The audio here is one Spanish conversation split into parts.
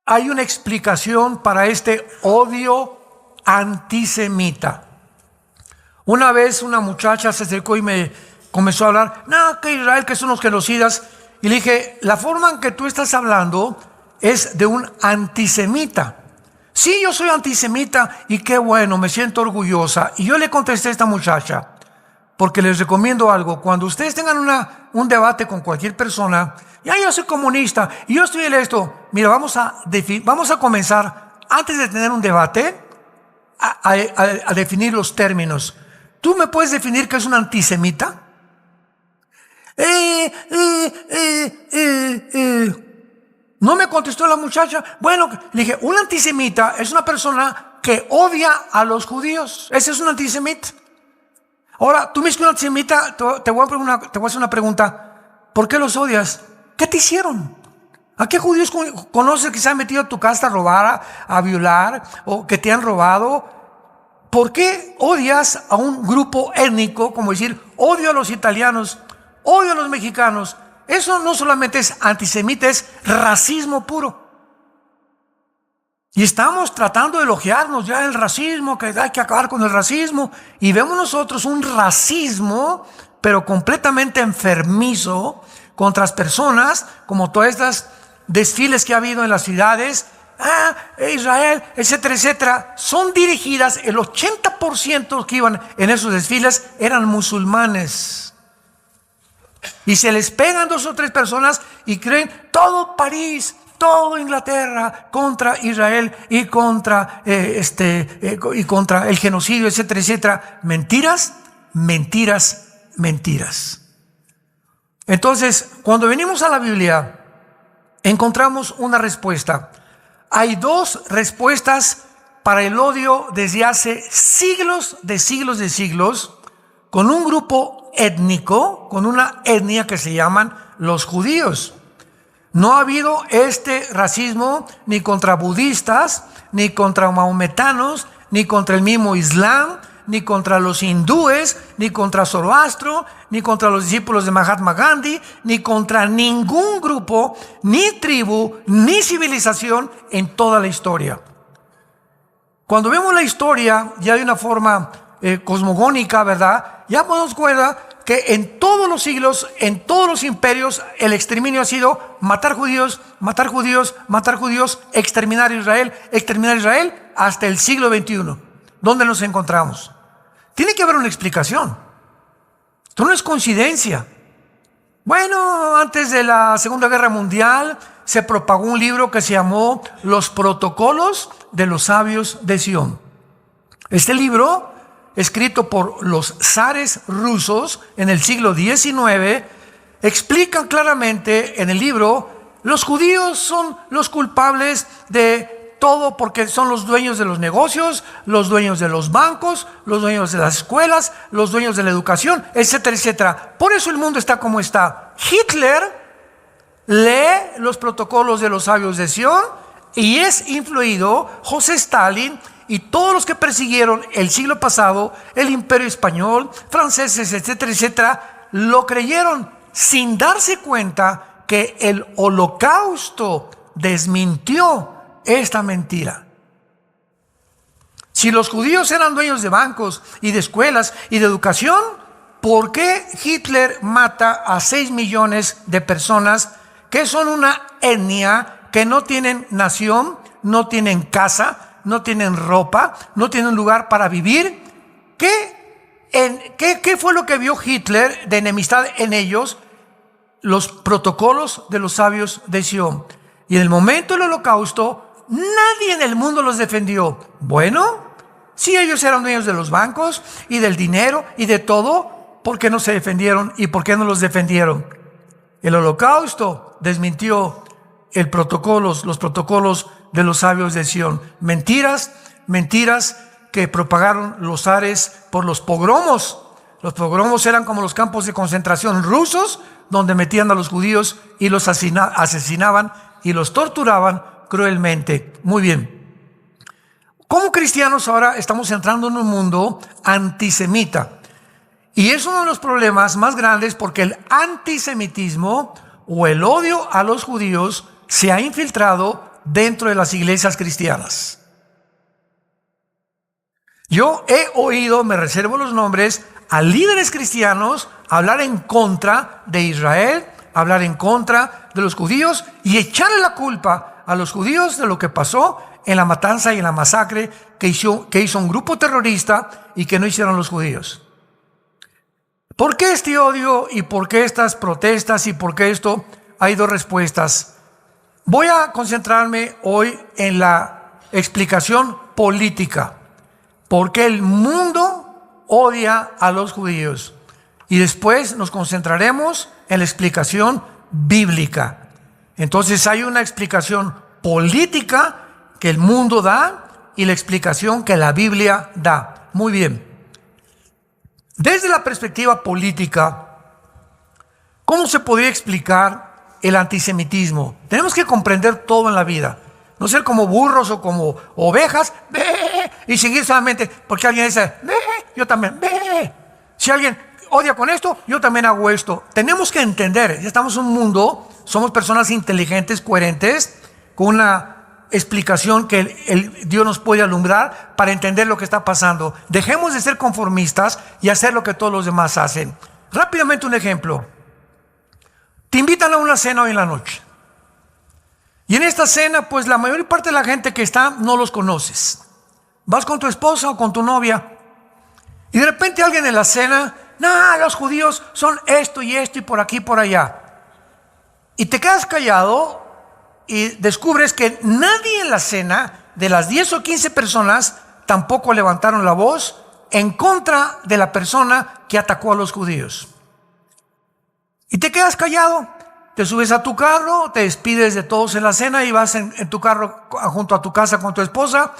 Hay una explicación para este odio antisemita. Una vez una muchacha se acercó y me comenzó a hablar, no, que Israel, que son los genocidas. Y le dije, la forma en que tú estás hablando es de un antisemita. Sí, yo soy antisemita y qué bueno, me siento orgullosa. Y yo le contesté a esta muchacha, porque les recomiendo algo. Cuando ustedes tengan un debate con cualquier persona, ya yo soy comunista y yo estoy en esto. Mira, vamos a comenzar, antes de tener un debate, a definir los términos. ¿Tú me puedes definir qué es un antisemita? No me contestó la muchacha. Bueno, le dije, un antisemita es una persona que odia a los judíos. Ese es un antisemita. Ahora, tú me dices que un antisemita, te voy a hacer una pregunta. ¿Por qué los odias? ¿Qué te hicieron? ¿A qué judíos conoces que se han metido a tu casa a robar, a violar, o que te han robado? ¿Por qué odias a un grupo étnico, como decir, odio a los italianos, odio a los mexicanos? Eso no solamente es antisemita, es racismo puro. Y estamos tratando de elogiarnos ya el racismo, que hay que acabar con el racismo. Y vemos nosotros un racismo, pero completamente enfermizo, contra las personas, como todas estas desfiles que ha habido en las ciudades, Israel, etcétera, etcétera, son dirigidas, el 80% que iban en esos desfiles eran musulmanes. Y se les pegan 2 o 3 personas y creen todo París, todo Inglaterra contra Israel y contra el genocidio, etcétera, etcétera. Mentiras, mentiras, mentiras. Entonces, cuando venimos a la Biblia, encontramos una respuesta. Hay 2 respuestas para el odio desde hace siglos de siglos, con un grupo étnico, con una etnia que se llaman los judíos. No ha habido este racismo ni contra budistas, ni contra maometanos, ni contra el mismo Islam, ni contra los hindúes, ni contra Zoroastro, ni contra los discípulos de Mahatma Gandhi, ni contra ningún grupo, ni tribu, ni civilización en toda la historia. Cuando vemos la historia ya de una forma cosmogónica, ¿verdad? Ya podemos cuenta que en todos los siglos, en todos los imperios, el exterminio ha sido matar judíos, matar judíos, matar judíos, exterminar Israel, hasta el siglo XXI. ¿Dónde nos encontramos? Tiene que haber una explicación. Esto no es coincidencia. Bueno, antes de la Segunda Guerra Mundial se propagó un libro que se llamó Los Protocolos de los Sabios de Sion. Este libro, escrito por los zares rusos en el siglo XIX, explica claramente en el libro: los judíos son los culpables de todo porque son los dueños de los negocios, los dueños de los bancos, los dueños de las escuelas, los dueños de la educación, etcétera, etcétera. Por eso el mundo está como está. Hitler lee los protocolos de los sabios de Sion y es influido. José Stalin y todos los que persiguieron el siglo pasado, el imperio español, franceses, etcétera, etcétera, lo creyeron sin darse cuenta que el Holocausto desmintió esta mentira. Si los judíos eran dueños de bancos y de escuelas y de educación, ¿por qué Hitler mata a 6 millones de personas que son una etnia que no tienen nación, no tienen casa, no tienen ropa, no tienen un lugar para vivir? ¿Qué fue lo que vio Hitler de enemistad en ellos? Los protocolos de los sabios de Sion. Y en el momento del Holocausto, nadie en el mundo los defendió. Bueno, si ellos eran dueños de los bancos y del dinero y de todo, ¿por qué no se defendieron y por qué no los defendieron? El Holocausto desmintió los protocolos de los sabios de Sion. Mentiras, mentiras que propagaron los zares por los pogromos. Los pogromos eran como los campos de concentración rusos, donde metían a los judíos y los asesinaban y los torturaban cruelmente. Muy bien. Como cristianos ahora estamos entrando en un mundo antisemita. Y es uno de los problemas más grandes porque el antisemitismo o el odio a los judíos se ha infiltrado dentro de las iglesias cristianas. Yo he oído, me reservo los nombres, a líderes cristianos hablar en contra de Israel, hablar en contra de los judíos y echarle la culpa a los judíos de lo que pasó en la matanza y en la masacre que hizo un grupo terrorista y que no hicieron los judíos. ¿Por qué este odio y por qué estas protestas y por qué esto? Hay dos respuestas. Voy a concentrarme hoy en la explicación política. ¿Por qué el mundo odia a los judíos? Y después nos concentraremos en la explicación bíblica. Entonces hay una explicación política que el mundo da y la explicación que la Biblia da. Muy bien. Desde la perspectiva política, ¿cómo se podría explicar el antisemitismo? Tenemos que comprender todo en la vida. No ser como burros o como ovejas y seguir solamente porque alguien dice, yo también. Si alguien odia con esto, yo también hago esto. Tenemos que entender, ya estamos en un mundo, somos personas inteligentes, coherentes, con una explicación que Dios nos puede alumbrar para entender lo que está pasando. Dejemos de ser conformistas y hacer lo que todos los demás hacen. Rápidamente un ejemplo. Te invitan a una cena hoy en la noche. Y en esta cena, pues la mayor parte de la gente que está no los conoces. Vas con tu esposa o con tu novia y de repente alguien en la cena, los judíos son esto y por aquí y por allá. Y te quedas callado y descubres que nadie en la cena, de las 10 o 15 personas, tampoco levantaron la voz en contra de la persona que atacó a los judíos. Y te quedas callado. Te subes a tu carro, te despides de todos en la cena y vas en tu carro junto a tu casa con tu esposa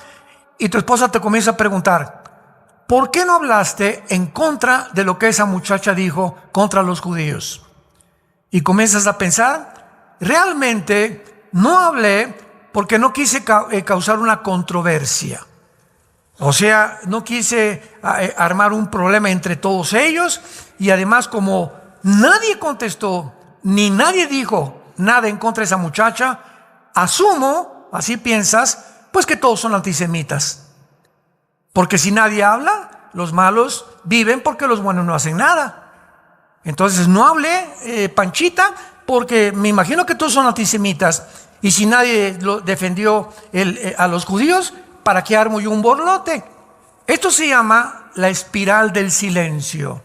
y tu esposa te comienza a preguntar, ¿por qué no hablaste en contra de lo que esa muchacha dijo contra los judíos? Y comienzas a pensar, realmente no hablé porque no quise causar una controversia. O sea, no quise armar un problema entre todos ellos y además como nadie contestó ni nadie dijo nada en contra de esa muchacha, asumo, así piensas, pues que todos son antisemitas. Porque si nadie habla, los malos viven porque los buenos no hacen nada. Entonces no hablé, Panchita, porque me imagino que todos son antisemitas. Y si nadie defendió a los judíos, ¿para qué armo yo un borlote? Esto se llama la espiral del silencio.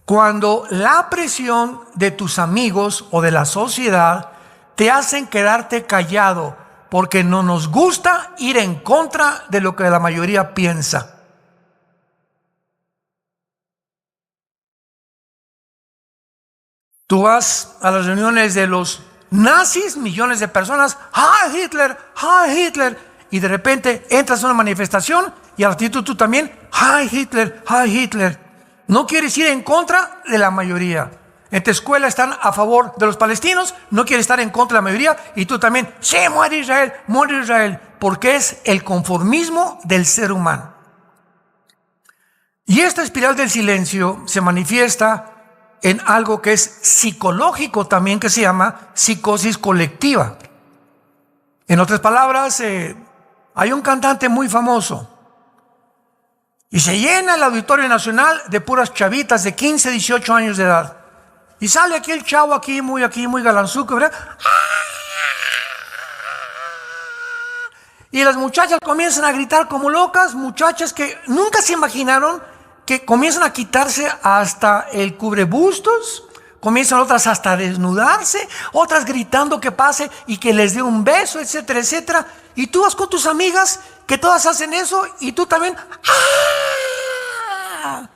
Cuando la presión de tus amigos o de la sociedad te hacen quedarte callado porque no nos gusta ir en contra de lo que la mayoría piensa. Tú vas a las reuniones de los nazis, millones de personas, ¡Heil Hitler! ¡Heil Hitler! Y de repente entras a una manifestación y al ratito tú también, ¡Heil Hitler! ¡Heil Hitler! No quieres ir en contra de la mayoría. En tu escuela están a favor de los palestinos, no quieres estar en contra de la mayoría y tú también, ¡sí, muere Israel! Porque es el conformismo del ser humano. Y esta espiral del silencio se manifiesta en algo que es psicológico también, que se llama psicosis colectiva. En otras palabras, hay un cantante muy famoso y se llena el Auditorio Nacional de puras chavitas de 15, 18 años de edad. Y sale aquí el chavo muy galanzuco, ¿verdad? Y las muchachas comienzan a gritar como locas, muchachas que nunca se imaginaron que comienzan a quitarse hasta el cubrebustos, comienzan otras hasta a desnudarse, otras gritando que pase y que les dé un beso, etcétera, etcétera. Y tú vas con tus amigas que todas hacen eso y tú también. ¡Ah!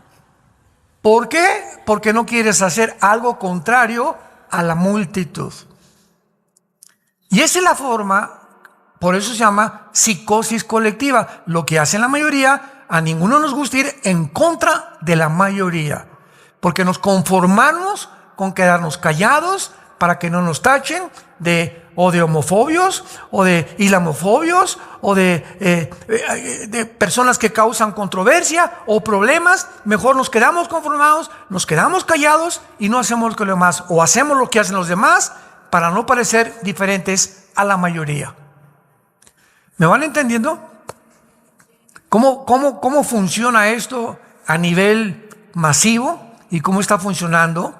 ¿Por qué? Porque no quieres hacer algo contrario a la multitud. Y esa es la forma, por eso se llama psicosis colectiva. Lo que hace la mayoría, a ninguno nos gusta ir en contra de la mayoría, porque nos conformamos con quedarnos callados para que no nos tachen de homofobios o de islamofobios o de personas que causan controversia o problemas. Mejor nos quedamos conformados, nos quedamos callados y no hacemos lo que los demás, o hacemos lo que hacen los demás para no parecer diferentes a la mayoría. ¿Me van entendiendo? ¿Cómo funciona esto a nivel masivo y cómo está funcionando?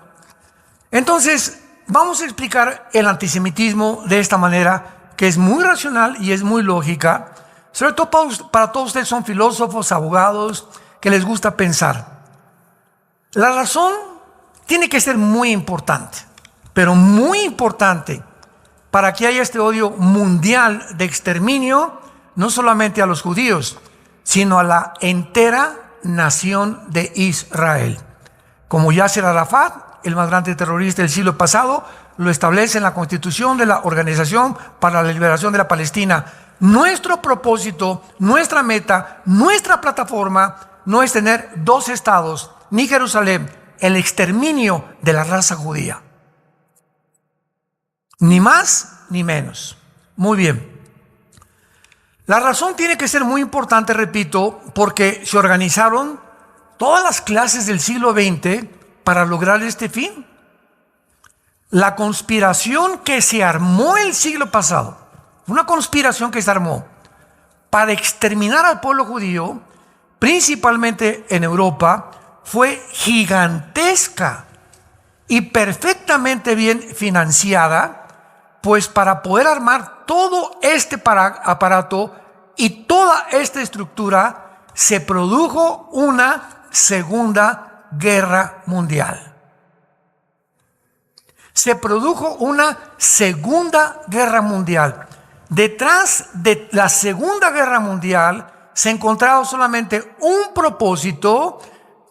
Entonces, vamos a explicar el antisemitismo de esta manera, que es muy racional y es muy lógica. Sobre todo para todos ustedes son filósofos, abogados, que les gusta pensar. La razón tiene que ser muy importante, pero muy importante, para que haya este odio mundial de exterminio, no solamente a los judíos, sino a la entera nación de Israel. Como Yasser Arafat, el más grande terrorista del siglo pasado, lo establece en la Constitución de la Organización para la Liberación de la Palestina. Nuestro propósito, nuestra meta, nuestra plataforma no es tener dos estados, ni Jerusalén, el exterminio de la raza judía. Ni más ni menos. Muy bien. La razón tiene que ser muy importante, repito, porque se organizaron todas las clases del siglo XX para lograr este fin. La conspiración que se armó el siglo pasado, una conspiración que se armó para exterminar al pueblo judío, principalmente en Europa, fue gigantesca y perfectamente bien financiada, pues para poder armar todo este aparato y toda esta estructura, se produjo una Segunda Guerra Mundial. Se produjo una Segunda Guerra Mundial. Detrás de la Segunda Guerra Mundial se encontraba solamente un propósito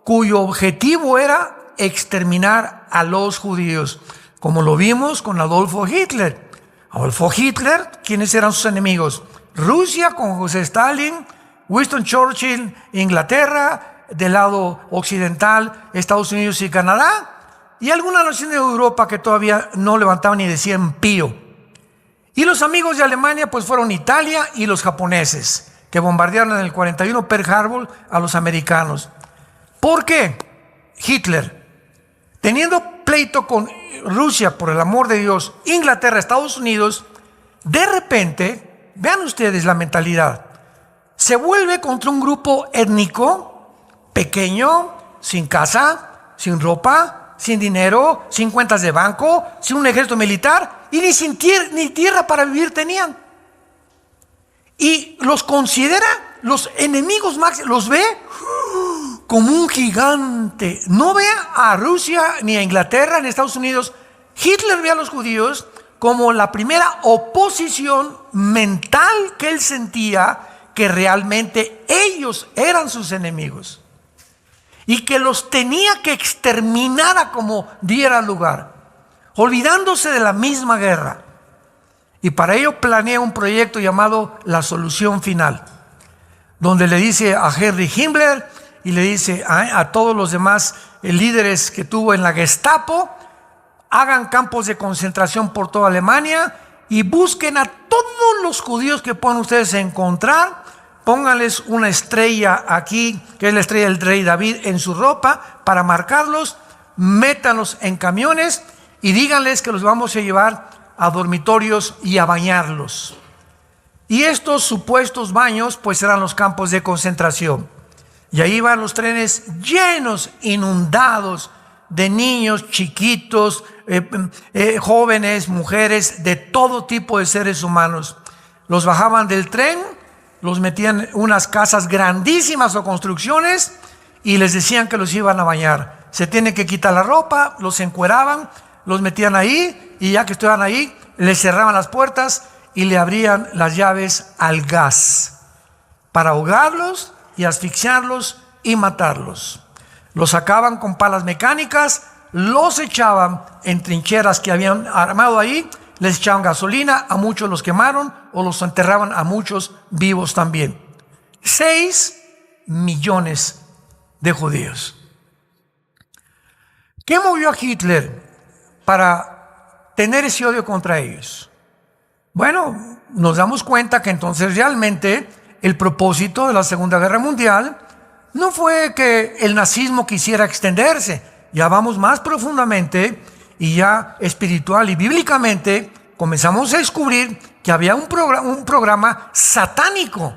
cuyo objetivo era exterminar a los judíos, como lo vimos con Adolfo Hitler. Adolfo Hitler, ¿quiénes eran sus enemigos? Rusia con José Stalin, Winston Churchill, Inglaterra, del lado occidental, Estados Unidos y Canadá, y algunas naciones de Europa que todavía no levantaban ni decían pío. Y los amigos de Alemania pues fueron Italia y los japoneses, que bombardearon en el 41 Pearl Harbor a los americanos. ¿Por qué Hitler, teniendo pleito con Rusia, por el amor de Dios, Inglaterra, Estados Unidos, de repente, vean ustedes la mentalidad, se vuelve contra un grupo étnico, pequeño, sin casa, sin ropa, sin dinero, sin cuentas de banco, sin un ejército militar y ni tierra para vivir tenían? Y los considera los enemigos máximos, los ve como un gigante. No ve a Rusia ni a Inglaterra ni a Estados Unidos. Hitler ve a los judíos como la primera oposición mental que él sentía, que realmente ellos eran sus enemigos y que los tenía que exterminar a como diera lugar, olvidándose de la misma guerra. Y para ello planea un proyecto llamado La Solución Final, donde le dice a Henry Himmler y le dice a todos los demás líderes que tuvo en la Gestapo: hagan campos de concentración por toda Alemania y busquen a todos los judíos que puedan ustedes encontrar, pónganles una estrella aquí, que es la estrella del rey David, en su ropa para marcarlos, métanlos en camiones y díganles que los vamos a llevar a dormitorios y a bañarlos. Y estos supuestos baños pues eran los campos de concentración. Y ahí van los trenes llenos, inundados de niños chiquitos, jóvenes, mujeres, de todo tipo de seres humanos. Los bajaban del tren, los metían en unas casas grandísimas o construcciones y les decían que los iban a bañar. Se tienen que quitar la ropa, los encueraban, los metían ahí y ya que estaban ahí, les cerraban las puertas y le abrían las llaves al gas para ahogarlos y asfixiarlos y matarlos. Los sacaban con palas mecánicas, los echaban en trincheras que habían armado ahí, les echaban gasolina, a muchos los quemaron o los enterraban a muchos vivos también. 6 millones de judíos. ¿Qué movió a Hitler para tener ese odio contra ellos? Bueno, nos damos cuenta que entonces realmente el propósito de la Segunda Guerra Mundial no fue que el nazismo quisiera extenderse. Ya vamos más profundamente y ya espiritual y bíblicamente comenzamos a descubrir que había un programa satánico.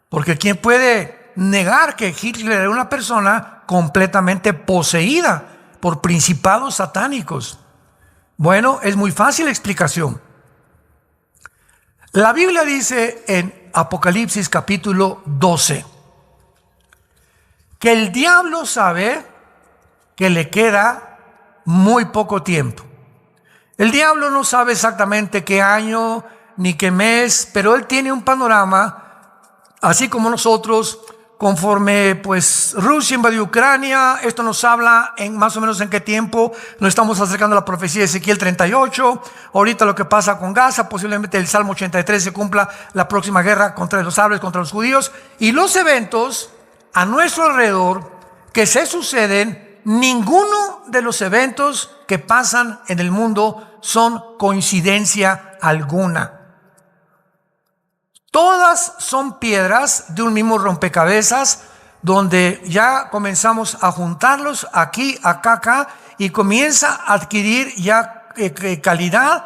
Porque ¿quién puede negar que Hitler era una persona completamente poseída por principados satánicos? Bueno, es muy fácil la explicación. La Biblia dice en Apocalipsis capítulo 12 que el diablo sabe que le queda muy poco tiempo. El diablo no sabe exactamente qué año ni qué mes, pero él tiene un panorama, así como nosotros, conforme pues Rusia invadió Ucrania. Esto nos habla en más o menos en qué tiempo nos estamos acercando a la profecía de Ezequiel 38. Ahorita lo que pasa con Gaza, posiblemente el Salmo 83 se cumpla, la próxima guerra contra los árabes, contra los judíos, y los eventos a nuestro alrededor que se suceden. Ninguno de los eventos que pasan en el mundo son coincidencia alguna. Todas son piedras de un mismo rompecabezas, donde ya comenzamos a juntarlos aquí, acá, acá, y comienza a adquirir ya calidad,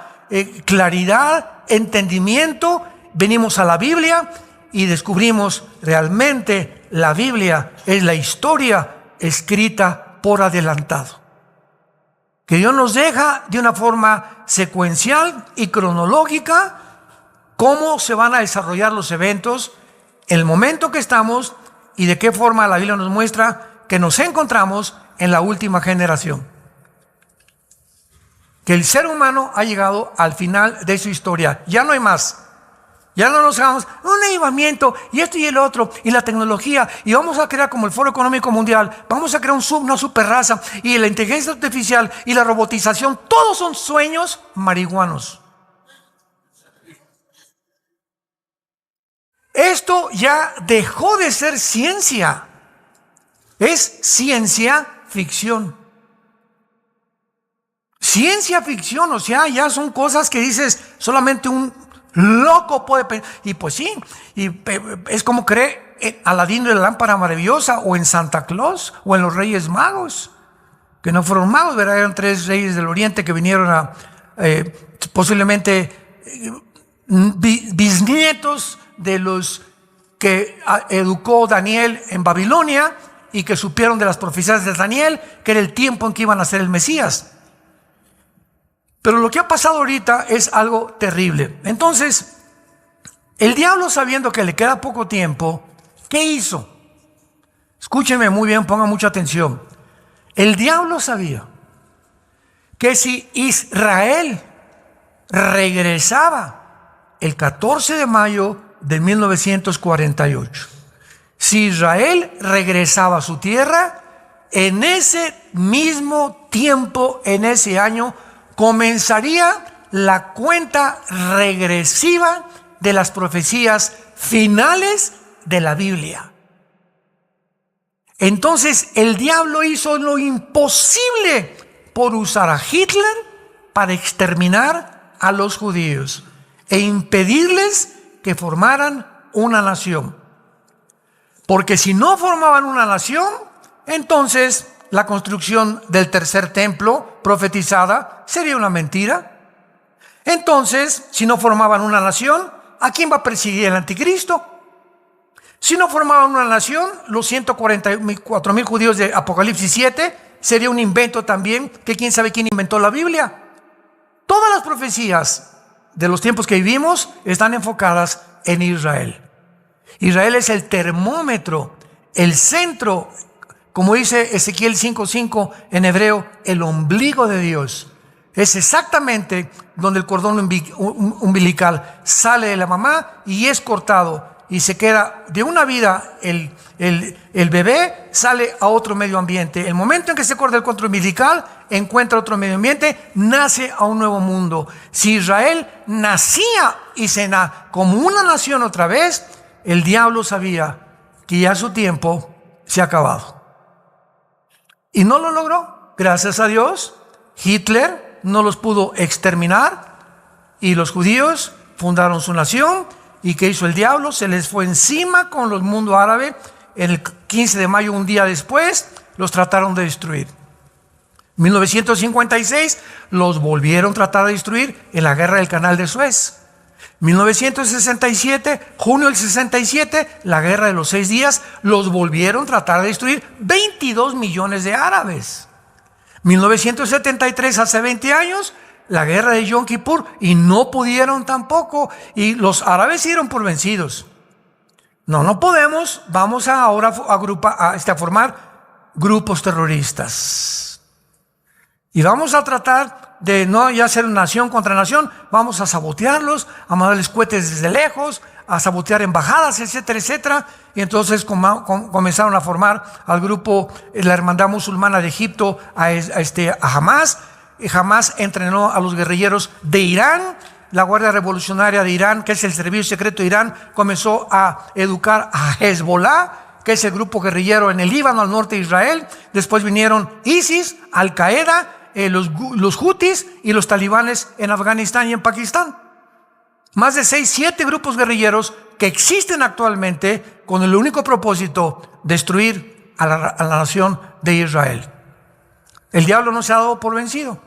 claridad, entendimiento. Venimos a la Biblia y descubrimos realmente la Biblia es la historia escrita por adelantado, que Dios nos deja de una forma secuencial y cronológica cómo se van a desarrollar los eventos, el momento que estamos y de qué forma la Biblia nos muestra que nos encontramos en la última generación. Que el ser humano ha llegado al final de su historia. Ya no hay más. Ya no nos hagamos un avivamiento y esto y el otro y la tecnología y vamos a crear como el Foro Económico Mundial, vamos a crear una superraza y la inteligencia artificial y la robotización. Todos son sueños marihuanos. Esto ya dejó de ser ciencia. Es ciencia ficción. Ciencia ficción, o sea, ya son cosas que dices, solamente un loco puede pensar. Y pues sí, y es como creer en Aladín de la lámpara maravillosa, o en Santa Claus, o en los Reyes Magos, que no fueron magos, ¿verdad? Eran 3 reyes del Oriente que vinieron a posiblemente bisnietos de los que educó Daniel en Babilonia y que supieron de las profecías de Daniel, que era el tiempo en que iban a ser el Mesías. Pero lo que ha pasado ahorita es algo terrible. Entonces, el diablo, sabiendo que le queda poco tiempo, ¿qué hizo? Escúchenme muy bien, pongan mucha atención. El diablo sabía que si Israel regresaba el 14 de mayo de 1948, si Israel regresaba a su tierra, en ese mismo tiempo, en ese año, comenzaría la cuenta regresiva de las profecías finales de la Biblia. Entonces el diablo hizo lo imposible por usar a Hitler para exterminar a los judíos e impedirles que formaran una nación. Porque si no formaban una nación, entonces la construcción del tercer templo profetizada sería una mentira. Entonces, si no formaban una nación, ¿a quién va a perseguir el anticristo? Si no formaban una nación, los 144,000 judíos de Apocalipsis 7 sería un invento también, que quién sabe quién inventó la Biblia. Todas las profecías de los tiempos que vivimos están enfocadas en Israel. Israel es el termómetro, el centro, como dice Ezequiel 5:5 en hebreo, el ombligo de Dios. Es exactamente donde el cordón umbilical sale de la mamá y es cortado y se queda de una vida. El bebé sale a otro medio ambiente. El momento en que se corta el cordón umbilical, encuentra otro medio ambiente, nace a un nuevo mundo. Si Israel nacía y se como una nación otra vez, el diablo sabía que ya su tiempo se ha acabado. Y no lo logró. Gracias a Dios, Hitler no los pudo exterminar y los judíos fundaron su nación. ¿Y qué hizo el diablo? Se les fue encima con el mundo árabe. En el 15 de mayo, un día después, los trataron de destruir. 1956 los volvieron a tratar de destruir en la guerra del Canal de Suez. 1967, junio del 67, la guerra de los 6 días, los volvieron a tratar de destruir 22 millones de árabes. 1973, hace 20 años, la guerra de Yom Kippur, y no pudieron tampoco, y los árabes se dieron por vencidos. No podemos, vamos ahora a formar grupos terroristas. Y vamos a tratar de no ya ser nación contra nación, vamos a sabotearlos, a mandarles cohetes desde lejos, a sabotear embajadas, etcétera, etcétera. Y entonces comenzaron a formar al grupo, la Hermandad Musulmana de Egipto, a Hamas. Y Hamas entrenó a los guerrilleros de Irán. La Guardia Revolucionaria de Irán, que es el servicio secreto de Irán, comenzó a educar a Hezbollah, que es el grupo guerrillero en el Líbano, al norte de Israel. Después vinieron ISIS, Al-Qaeda, los Houthis y los talibanes en Afganistán y en Pakistán. Más de 6-7 grupos guerrilleros que existen actualmente con el único propósito: destruir a la nación de Israel. El diablo no se ha dado por vencido.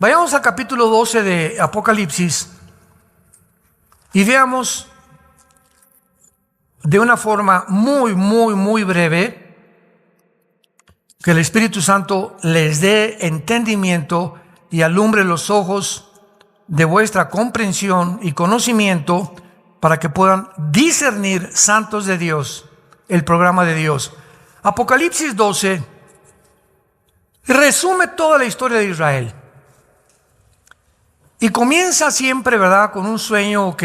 Vayamos al capítulo 12 de Apocalipsis y veamos de una forma muy breve, que el Espíritu Santo les dé entendimiento y alumbre los ojos de vuestra comprensión y conocimiento para que puedan discernir, santos de Dios, el programa de Dios. Apocalipsis 12 resume toda la historia de Israel. Y comienza siempre, ¿verdad?, con un sueño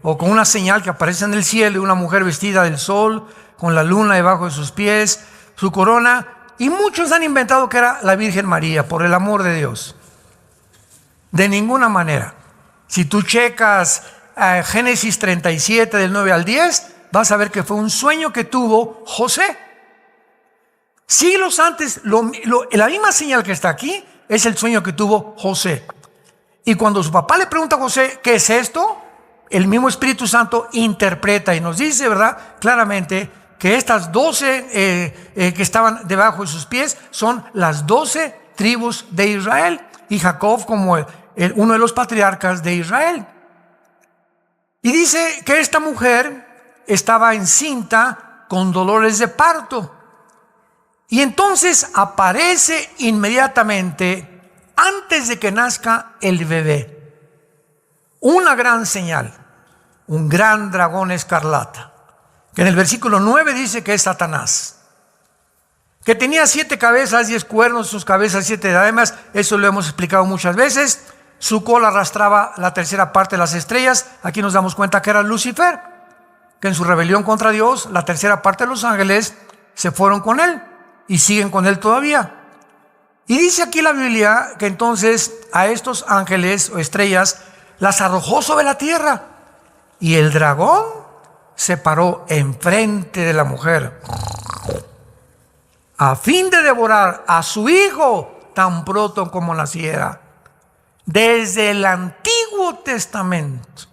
o con una señal que aparece en el cielo, una mujer vestida del sol, con la luna debajo de sus pies, su corona. Y muchos han inventado que era la Virgen María, por el amor de Dios. De ninguna manera. Si tú checas Génesis 37, del 9 al 10, vas a ver que fue un sueño que tuvo José. Siglos antes, la misma señal que está aquí es el sueño que tuvo José. Y cuando su papá le pregunta a José, ¿qué es esto?, el mismo Espíritu Santo interpreta y nos dice, ¿verdad?, claramente que estas 12 que estaban debajo de sus pies son las 12 tribus de Israel, y Jacob como uno de los patriarcas de Israel. Y dice que esta mujer estaba encinta con dolores de parto. Y entonces aparece inmediatamente, antes de que nazca el bebé, una gran señal, un gran dragón escarlata, que en el versículo 9 dice que es Satanás, que tenía 7 cabezas, 10 cuernos, sus cabezas 7 diademas. Eso lo hemos explicado muchas veces. Su cola arrastraba la tercera parte de las estrellas. Aquí nos damos cuenta que era Lucifer, que en su rebelión contra Dios, la tercera parte de los ángeles se fueron con él y siguen con él todavía. Y dice aquí la Biblia que entonces a estos ángeles o estrellas las arrojó sobre la tierra, y el dragón se paró enfrente de la mujer a fin de devorar a su hijo tan pronto como naciera. Desde el Antiguo Testamento,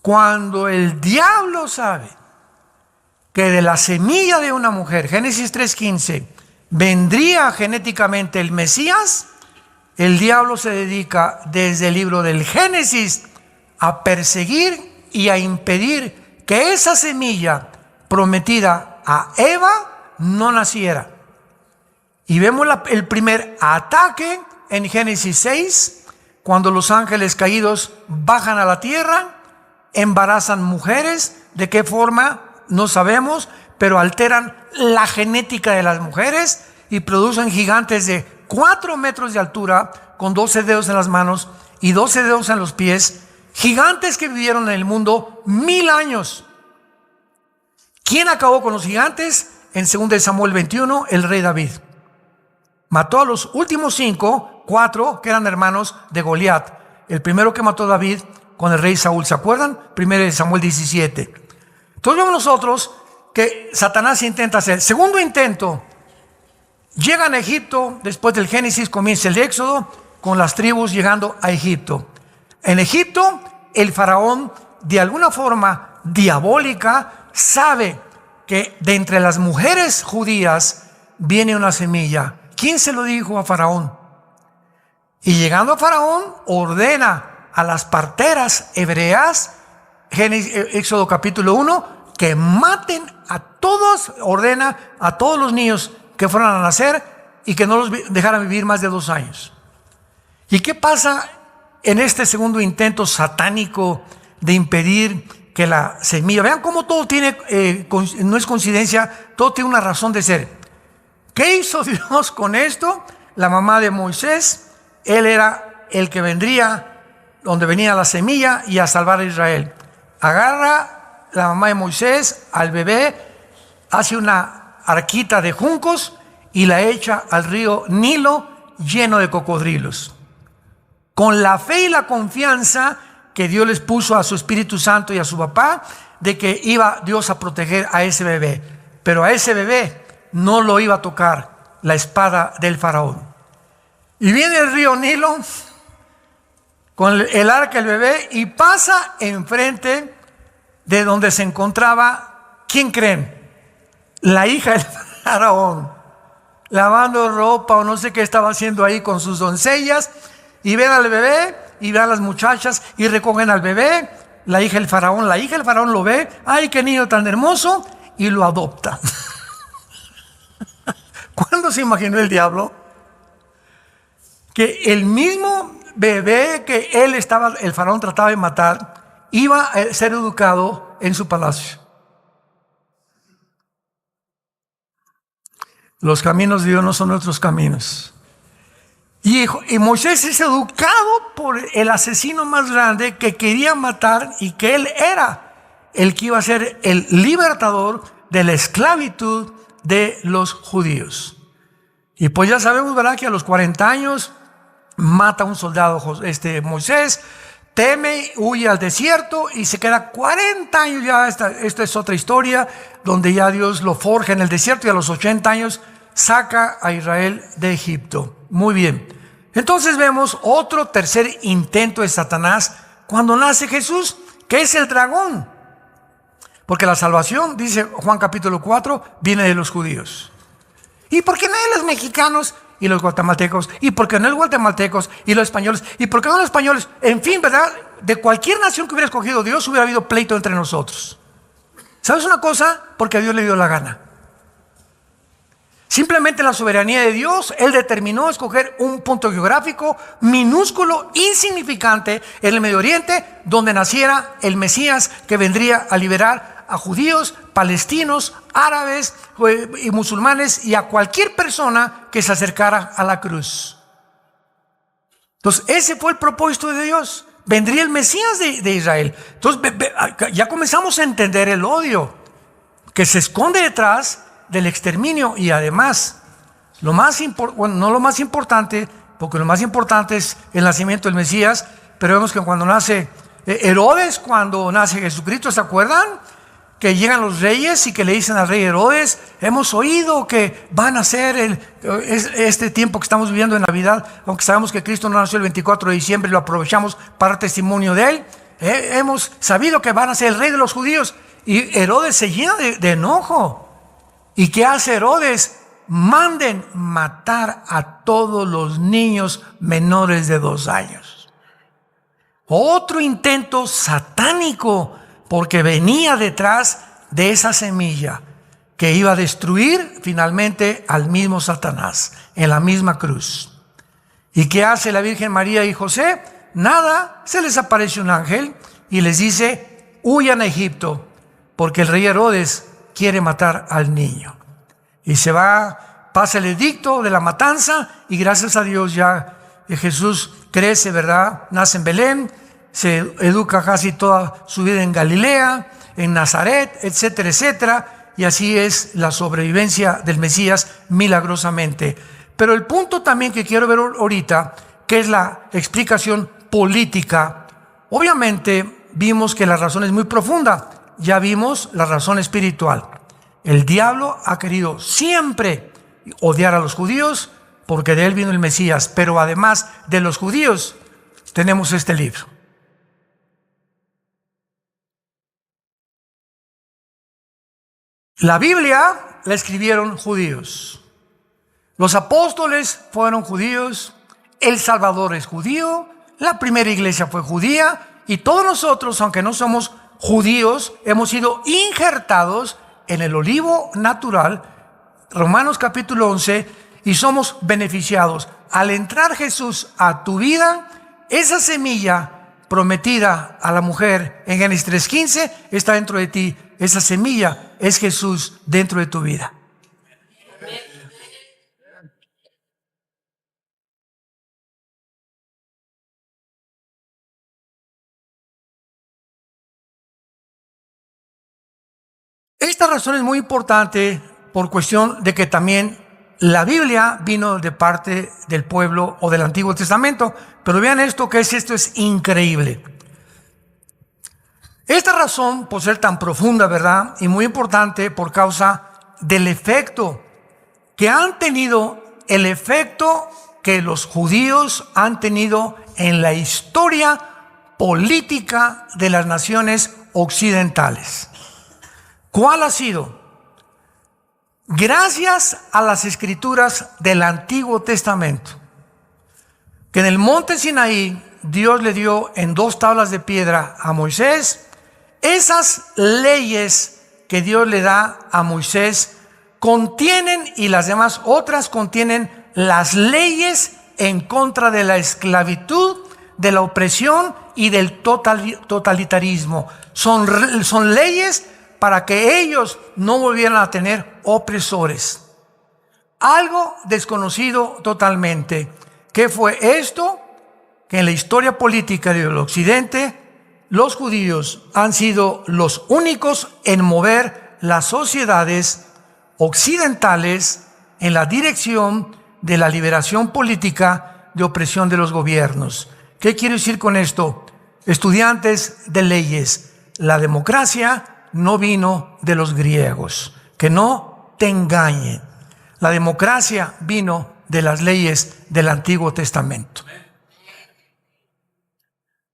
cuando el diablo sabe que de la semilla de una mujer, Génesis 3:15, vendría genéticamente el Mesías, el diablo se dedica desde el libro del Génesis a perseguir y a impedir que esa semilla prometida a Eva no naciera. Y vemos el primer ataque en Génesis 6, cuando los ángeles caídos bajan a la tierra, embarazan mujeres. ¿De qué forma? No sabemos, pero alteran la genética de las mujeres y producen gigantes de 4 metros de altura, con 12 dedos en las manos y 12 dedos en los pies, gigantes que vivieron en el mundo 1000 años. ¿Quién acabó con los gigantes? En 2 Samuel 21, el rey David. Mató a los últimos 4 que eran hermanos de Goliat. El primero que mató David con el rey Saúl, ¿se acuerdan? 1 Samuel 17. Entonces vemos nosotros que Satanás intenta hacer. Segundo intento, llegan a Egipto. Después del Génesis comienza el Éxodo, con las tribus llegando a Egipto. En Egipto, el faraón, de alguna forma diabólica, sabe que de entre las mujeres judías viene una semilla. ¿Quién se lo dijo a Faraón? Y llegando a Faraón, ordena a las parteras hebreas, Éxodo capítulo 1, que maten a todos, ordena a todos los niños que fueran a nacer y que no los dejaran vivir más de 2 años. ¿Y qué pasa en este segundo intento satánico de impedir que la semilla? Vean cómo todo tiene, no es coincidencia, todo tiene una razón de ser. ¿Qué hizo Dios con esto? La mamá de Moisés, él era el que vendría, donde venía la semilla y a salvar a Israel. Agarra la mamá de Moisés al bebé, hace una arquita de juncos y la echa al río Nilo lleno de cocodrilos. Con la fe y la confianza que Dios les puso a su Espíritu Santo y a su papá, de que iba Dios a proteger a ese bebé. Pero a ese bebé no lo iba a tocar la espada del faraón. Y viene el río Nilo con el arca del bebé y pasa enfrente de donde se encontraba, ¿quién creen? La hija del faraón, lavando ropa o no sé qué estaba haciendo ahí con sus doncellas. Y ven al bebé, y ven a las muchachas, y recogen al bebé. La hija del faraón lo ve, ¡ay, qué niño tan hermoso! Y lo adopta. ¿Cuándo se imaginó el diablo que el mismo bebé que el faraón trataba de matar, iba a ser educado en su palacio? Los caminos de Dios no son nuestros caminos. Y Moisés es educado por el asesino más grande que quería matar, y que él era el que iba a ser el libertador de la esclavitud de los judíos. Y pues ya sabemos, ¿verdad?, que a los 40 años mata a un soldado Moisés, teme, huye al desierto y se queda 40 años. Ya esta es otra historia, donde ya Dios lo forja en el desierto, y a los 80 años saca a Israel de Egipto. Muy bien. Entonces vemos otro tercer intento de Satanás cuando nace Jesús, que es el dragón. Porque la salvación, dice Juan capítulo 4, viene de los judíos. ¿Y por qué no de los mexicanos y los guatemaltecos? ¿Y por qué no los guatemaltecos y los españoles? ¿Y por qué no los españoles? En fin, ¿verdad? De cualquier nación que hubiera escogido Dios, hubiera habido pleito entre nosotros. ¿Sabes una cosa? Porque a Dios le dio la gana. Simplemente la soberanía de Dios, Él determinó escoger un punto geográfico minúsculo, insignificante, en el Medio Oriente, donde naciera el Mesías que vendría a liberar a judíos, palestinos, árabes y musulmanes, y a cualquier persona que se acercara a la cruz. Entonces, ese fue el propósito de Dios. Vendría el Mesías de Israel. Entonces, ya comenzamos a entender el odio que se esconde detrás del exterminio. Y además, no lo más importante, porque lo más importante es el nacimiento del Mesías, pero vemos que cuando nace Herodes, cuando nace Jesucristo, ¿se acuerdan? Que llegan los reyes y que le dicen al rey Herodes: hemos oído que van a nacer este tiempo que estamos viviendo en Navidad, aunque sabemos que Cristo no nació el 24 de diciembre, lo aprovechamos para dar testimonio de Él. Hemos sabido que van a ser el rey de los judíos. Y Herodes se llena de enojo. ¿Y qué hace Herodes? Manden matar a todos los niños menores de 2 años. Otro intento satánico, porque venía detrás de esa semilla que iba a destruir finalmente al mismo Satanás en la misma cruz. ¿Y qué hace la Virgen María y José? Nada, se les aparece un ángel y les dice: huyan a Egipto, porque el rey Herodes quiere matar al niño. Y se va, pasa el edicto de la matanza, y gracias a Dios ya Jesús crece, ¿verdad? Nace en Belén, se educa casi toda su vida en Galilea, en Nazaret, etcétera, etcétera. Y así es la sobrevivencia del Mesías milagrosamente. Pero el punto también que quiero ver ahorita, que es la explicación política. Obviamente vimos que la razón es muy profunda. Ya vimos la razón espiritual. El diablo ha querido siempre odiar a los judíos, porque de él vino el Mesías. Pero además de los judíos, tenemos este libro. La Biblia la escribieron judíos. Los apóstoles fueron judíos. El Salvador es judío. La primera iglesia fue judía y todos nosotros, aunque no somos judíos, hemos sido injertados en el olivo natural, Romanos capítulo 11, y somos beneficiados. Al entrar Jesús a tu vida, esa semilla prometida a la mujer en Génesis 3:15 está dentro de ti. Esa semilla es Jesús dentro de tu vida. Esta razón es muy importante por cuestión de que también la Biblia vino de parte del pueblo o del Antiguo Testamento. Pero vean esto, esto es increíble. Esta razón, por ser tan profunda, ¿verdad? Y muy importante por causa del efecto que han tenido, el efecto que los judíos han tenido en la historia política de las naciones occidentales. ¿Cuál ha sido? Gracias a las escrituras del Antiguo Testamento, que en el monte Sinaí Dios le dio en 2 tablas de piedra a Moisés, esas leyes que Dios le da a Moisés contienen, y las demás otras contienen, las leyes en contra de la esclavitud, de la opresión y del totalitarismo. Son leyes para que ellos no volvieran a tener opresores. Algo desconocido totalmente. ¿Qué fue esto? Que en la historia política del occidente, los judíos han sido los únicos en mover las sociedades occidentales en la dirección de la liberación política de opresión de los gobiernos. ¿Qué quiero decir con esto? Estudiantes de leyes, la democracia no vino de los griegos, que no te engañen. La democracia vino de las leyes del Antiguo Testamento.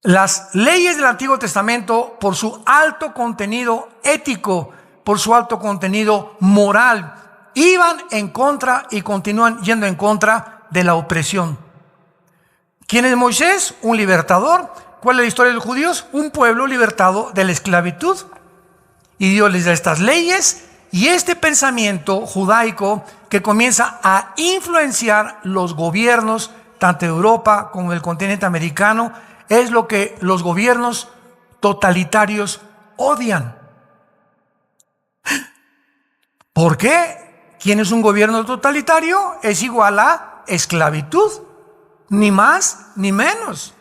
Las leyes del Antiguo Testamento, por su alto contenido ético, por su alto contenido moral, iban en contra y continúan yendo en contra de la opresión. ¿Quién es Moisés? Un libertador. ¿Cuál es la historia de los judíos? Un pueblo libertado de la esclavitud. Y Dios les da estas leyes y este pensamiento judaico que comienza a influenciar los gobiernos, tanto de Europa como del continente americano, es lo que los gobiernos totalitarios odian. ¿Por qué? ¿Quién es un gobierno totalitario? Es igual a esclavitud, ni más ni menos.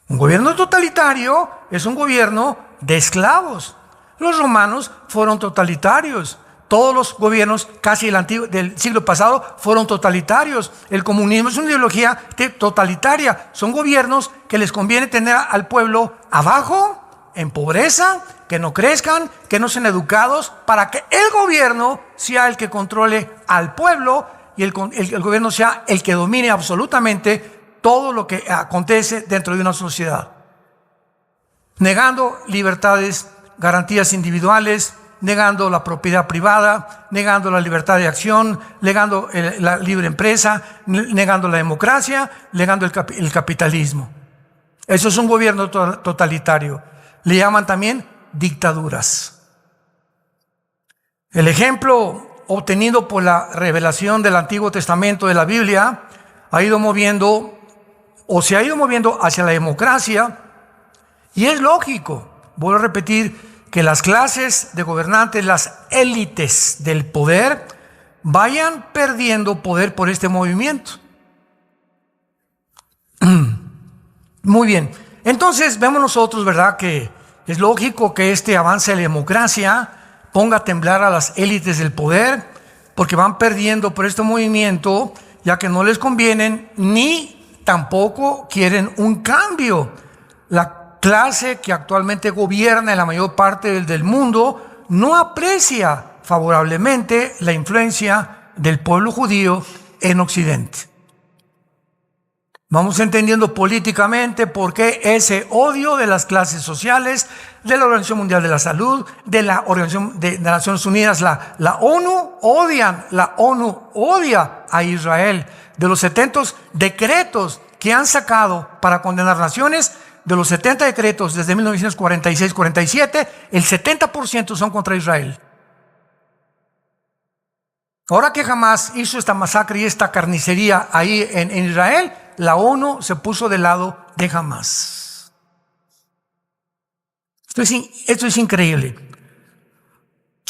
Un gobierno totalitario es un gobierno de esclavos. Los romanos fueron totalitarios. Todos los gobiernos casi del siglo pasado fueron totalitarios. El comunismo es una ideología totalitaria. Son gobiernos que les conviene tener al pueblo abajo, en pobreza, que no crezcan, que no sean educados, para que el gobierno sea el que controle al pueblo y el gobierno sea el que domine absolutamente todo lo que acontece dentro de una sociedad. Negando libertades, garantías individuales, negando la propiedad privada, negando la libertad de acción, negando la libre empresa, negando la democracia, negando el capitalismo. Eso es un gobierno totalitario. Le llaman también dictaduras. El ejemplo obtenido por la revelación del Antiguo Testamento de la Biblia ha ido moviendo, o se ha ido moviendo hacia la democracia, y es lógico, voy a repetir, que las clases de gobernantes, las élites del poder, vayan perdiendo poder por este movimiento. Muy bien, entonces vemos nosotros, ¿verdad?, que es lógico que este avance de la democracia ponga a temblar a las élites del poder, porque van perdiendo por este movimiento, ya que no les convienen ni tampoco quieren un cambio. La clase que actualmente gobierna en la mayor parte del mundo no aprecia favorablemente la influencia del pueblo judío en Occidente. Vamos entendiendo políticamente por qué ese odio de las clases sociales, de la Organización Mundial de la Salud, de la Organización de Naciones Unidas, la ONU odia a Israel. De los 70 decretos que han sacado para condenar naciones, de los 70 decretos desde 1946-47, el 70% son contra Israel. Ahora que Hamás hizo esta masacre y esta carnicería ahí en Israel, la ONU se puso del lado de Hamás. Esto es increíble.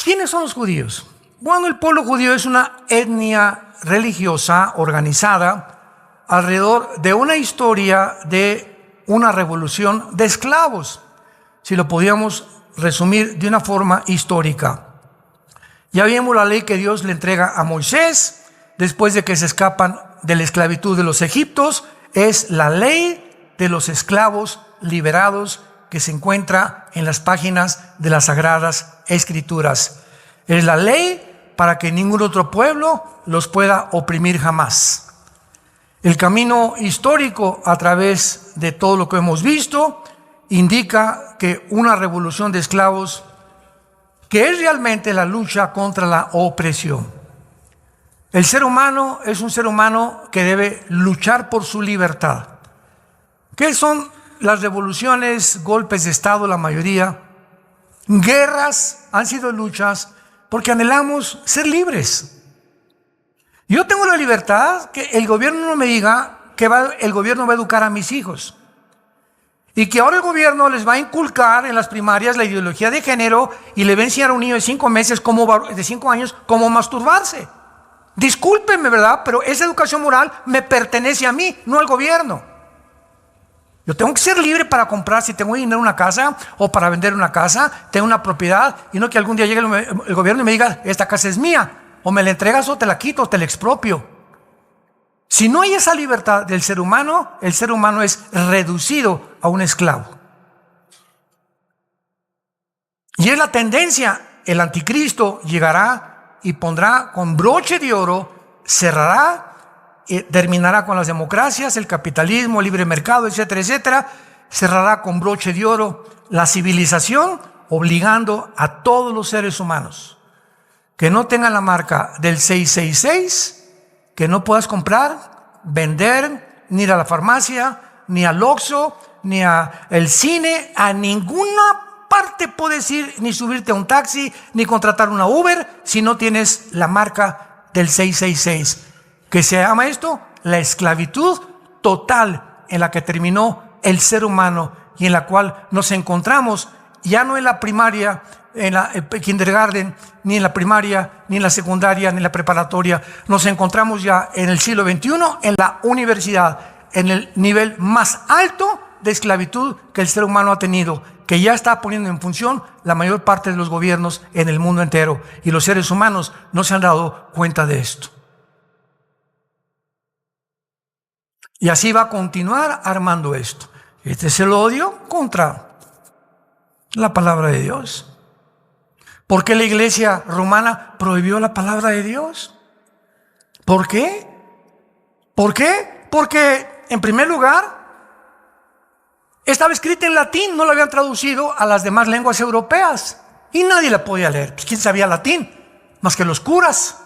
¿Quiénes son los judíos? Bueno, el pueblo judío es una etnia religiosa organizada alrededor de una historia de una revolución de esclavos, si lo podíamos resumir de una forma histórica. Ya vimos la ley que Dios le entrega a Moisés después de que se escapan de la esclavitud de los egipcios. Es la ley de los esclavos liberados que se encuentra en las páginas de las Sagradas Escrituras. Es la ley para que ningún otro pueblo los pueda oprimir jamás. El camino histórico a través de todo lo que hemos visto indica que una revolución de esclavos, que es realmente la lucha contra la opresión. El ser humano es un ser humano que debe luchar por su libertad. ¿Qué son las revoluciones, golpes de Estado, la mayoría? Guerras han sido luchas porque anhelamos ser libres. Yo tengo la libertad que el gobierno no me diga que el gobierno va a educar a mis hijos. Y que ahora el gobierno les va a inculcar en las primarias la ideología de género y le va a enseñar a un niño de 5 meses, de 5 años, cómo masturbarse. Discúlpenme, ¿verdad? Pero esa educación moral me pertenece a mí, no al gobierno. Yo tengo que ser libre para comprar, si tengo dinero en una casa o para vender una casa, tengo una propiedad, y no que algún día llegue el gobierno y me diga, esta casa es mía, o me la entregas o te la quito o te la expropio. Si no hay esa libertad del ser humano, el ser humano es reducido a un esclavo. Y es la tendencia, el anticristo llegará y pondrá con broche de oro, cerrará, terminará con las democracias, el capitalismo, el libre mercado, etcétera, etcétera. Cerrará con broche de oro la civilización, obligando a todos los seres humanos que no tengan la marca del 666, que no puedas comprar, vender, ni ir a la farmacia, ni al Oxxo, ni al cine, a ninguna parte puedes ir, ni subirte a un taxi, ni contratar una Uber, si no tienes la marca del 666. ¿Qué se llama esto? La esclavitud total en la que terminó el ser humano y en la cual nos encontramos ya no en la primaria, en la kindergarten, ni en la primaria, ni en la secundaria, ni en la preparatoria. Nos encontramos ya en el siglo XXI, en la universidad, en el nivel más alto de esclavitud que el ser humano ha tenido, que ya está poniendo en función la mayor parte de los gobiernos en el mundo entero. Y los seres humanos no se han dado cuenta de esto. Y así va a continuar armando esto. Este es el odio contra la palabra de Dios. ¿Por qué la iglesia romana prohibió la palabra de Dios? ¿Por qué? ¿Por qué? Porque, en primer lugar, estaba escrita en latín, no la habían traducido a las demás lenguas europeas. Y nadie la podía leer. Pues, ¿quién sabía latín? Más que los curas.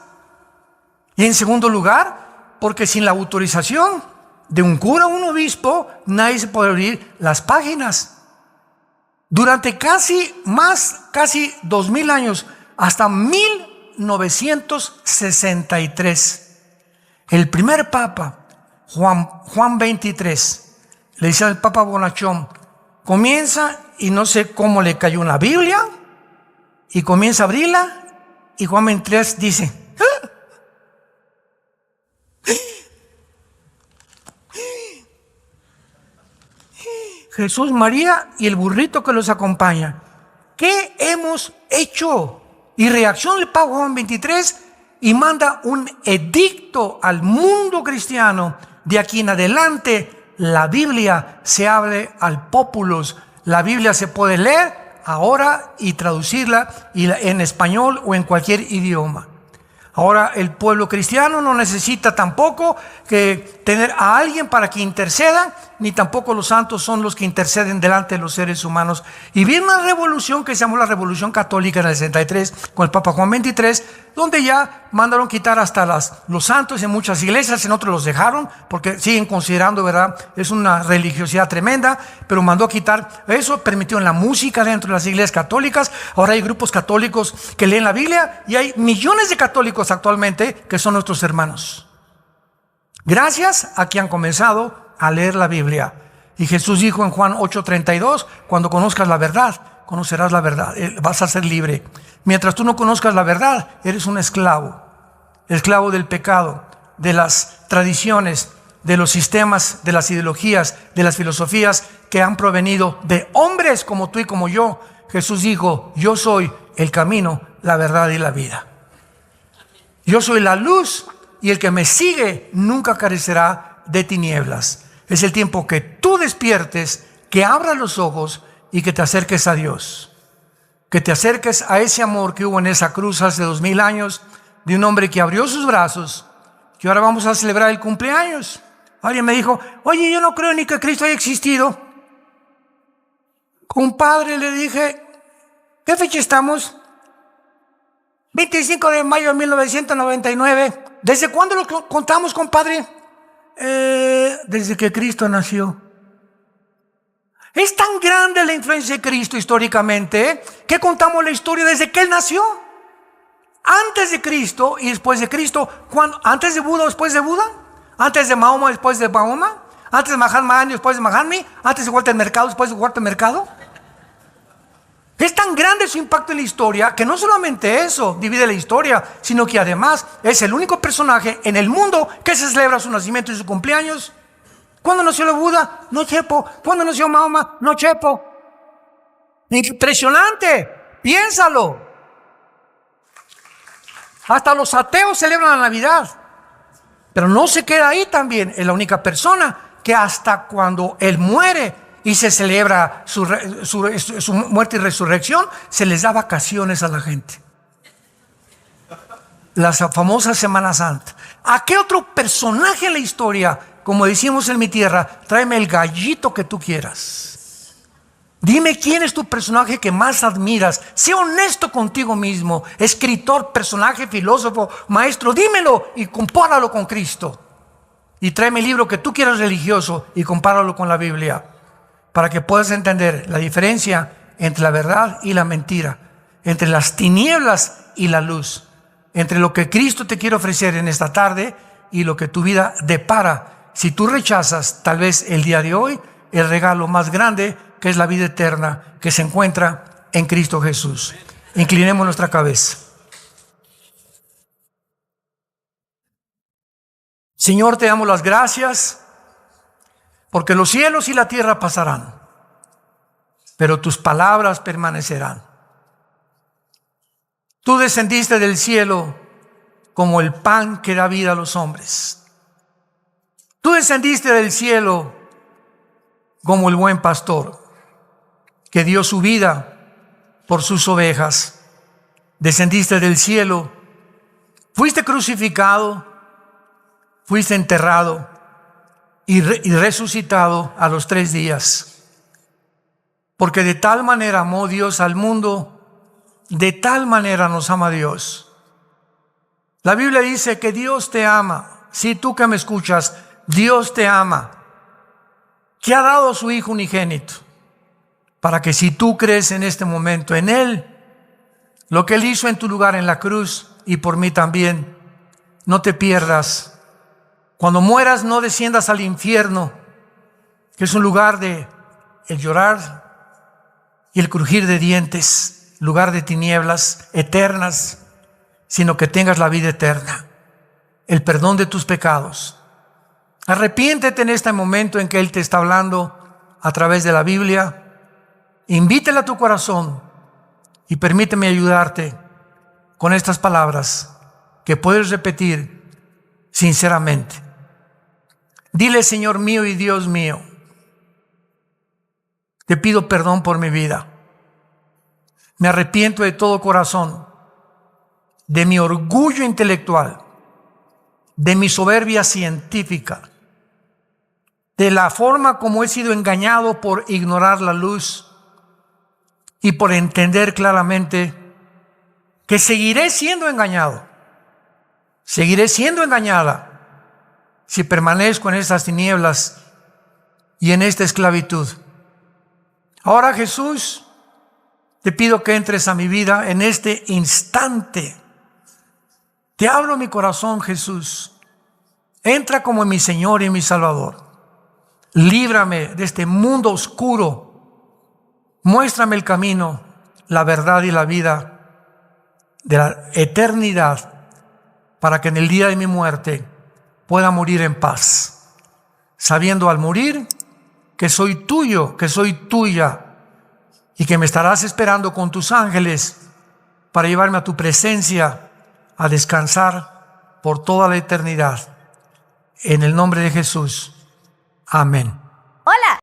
Y en segundo lugar, porque sin la autorización de un cura o un obispo, nadie se puede abrir las páginas. Durante casi 2000 años, hasta 1963, el primer papa, Juan 23, le dice al papa Bonachón, comienza, y no sé cómo le cayó una Biblia, y comienza a abrirla, y Juan 23 dice, ¡ah! Jesús, María y el burrito que los acompaña. ¿Qué hemos hecho? Y reacciona el Papa Juan 23 y manda un edicto al mundo cristiano. De aquí en adelante, la Biblia se abre al populus. La Biblia se puede leer ahora y traducirla en español o en cualquier idioma. Ahora el pueblo cristiano no necesita tampoco que tener a alguien para que interceda, ni tampoco los santos son los que interceden delante de los seres humanos. Y viene una revolución que se llamó la Revolución Católica en el 63 con el Papa Juan XXIII, donde ya mandaron quitar hasta los santos en muchas iglesias, en otros los dejaron porque siguen considerando, ¿verdad? Es una religiosidad tremenda, pero mandó a quitar eso, permitió la música dentro de las iglesias católicas. Ahora hay grupos católicos que leen la Biblia y hay millones de católicos actualmente que son nuestros hermanos. Gracias a que han comenzado a leer la Biblia. Y Jesús dijo en Juan 8:32, cuando conozcas la verdad, conocerás la verdad, vas a ser libre. Mientras tú no conozcas la verdad, eres un esclavo del pecado, de las tradiciones, de los sistemas, de las ideologías, de las filosofías que han provenido de hombres como tú y como yo. Jesús dijo, yo soy el camino, la verdad y la vida. Yo soy la luz y el que me sigue nunca carecerá de tinieblas. Es el tiempo que tú despiertes, que abras los ojos y que te acerques a Dios. Que te acerques a ese amor que hubo en esa cruz hace 2000 años, de un hombre que abrió sus brazos, que ahora vamos a celebrar el cumpleaños. Alguien me dijo, oye, yo no creo ni que Cristo haya existido. Compadre, le dije, ¿qué fecha estamos? 25 de mayo de 1999. ¿Desde cuándo lo contamos, compadre? Desde que Cristo nació. Es tan grande la influencia de Cristo históricamente que contamos la historia desde que Él nació. Antes de Cristo y después de Cristo. ¿Antes de Buda o después de Buda? ¿Antes de Mahoma después de Mahoma? ¿Antes de Mahatma Gandhi después de Mahatma? ¿Antes de Walter Mercado después de Walter Mercado? Es tan grande su impacto en la historia que no solamente eso divide la historia, sino que además es el único personaje en el mundo que se celebra su nacimiento y su cumpleaños. ¿Cuándo nació el Buda? No chepo. ¿Cuándo nació Mahoma? No chepo. Impresionante. Piénsalo. Hasta los ateos celebran la Navidad. Pero no se queda ahí también. Es la única persona que hasta cuando Él muere y se celebra su muerte y resurrección, se les da vacaciones a la gente. La famosa Semana Santa. ¿A qué otro personaje en la historia, como decimos en mi tierra, tráeme el gallito que tú quieras? Dime quién es tu personaje que más admiras. Sé honesto contigo mismo. Escritor, personaje, filósofo, maestro. Dímelo y compáralo con Cristo. Y tráeme el libro que tú quieras religioso y compáralo con la Biblia, para que puedas entender la diferencia entre la verdad y la mentira, entre las tinieblas y la luz, entre lo que Cristo te quiere ofrecer en esta tarde y lo que tu vida depara si tú rechazas tal vez el día de hoy el regalo más grande, que es la vida eterna que se encuentra en Cristo Jesús. Inclinemos nuestra cabeza. Señor, te damos las gracias porque los cielos y la tierra pasarán, pero tus palabras permanecerán. Tú descendiste del cielo como el pan que da vida a los hombres. Tú descendiste del cielo como el buen pastor que dio su vida por sus ovejas. Descendiste del cielo, fuiste crucificado, fuiste enterrado y resucitado a los 3 días. Porque de tal manera amó Dios al mundo, de tal manera nos ama Dios. La Biblia dice que Dios te ama. Si tú que me escuchas, Dios te ama, que ha dado a su Hijo unigénito, para que si tú crees en este momento en Él, lo que Él hizo en tu lugar en la cruz y por mí también, no te pierdas. Cuando mueras no desciendas al infierno, que es un lugar de el llorar y el crujir de dientes, lugar de tinieblas eternas, sino que tengas la vida eterna, el perdón de tus pecados. Arrepiéntete en este momento en que Él te está hablando a través de la Biblia. Invítale a tu corazón y permíteme ayudarte con estas palabras que puedes repetir sinceramente. Dile: Señor mío y Dios mío, te pido perdón por mi vida. Me arrepiento de todo corazón, de mi orgullo intelectual, de mi soberbia científica. de la forma como he sido engañado por ignorar la luz y por entender claramente que seguiré siendo engañado, seguiré siendo engañada si permanezco en estas tinieblas y en esta esclavitud. Ahora, Jesús, te pido que entres a mi vida en este instante. Te abro mi corazón, Jesús. Entra como mi Señor y mi Salvador. Líbrame de este mundo oscuro. Muéstrame el camino, la verdad y la vida de la eternidad, para que en el día de mi muerte pueda morir en paz, sabiendo al morir que soy tuyo, que soy tuya, y que me estarás esperando con tus ángeles para llevarme a tu presencia a descansar por toda la eternidad. En el nombre de Jesús. Amén. Hola,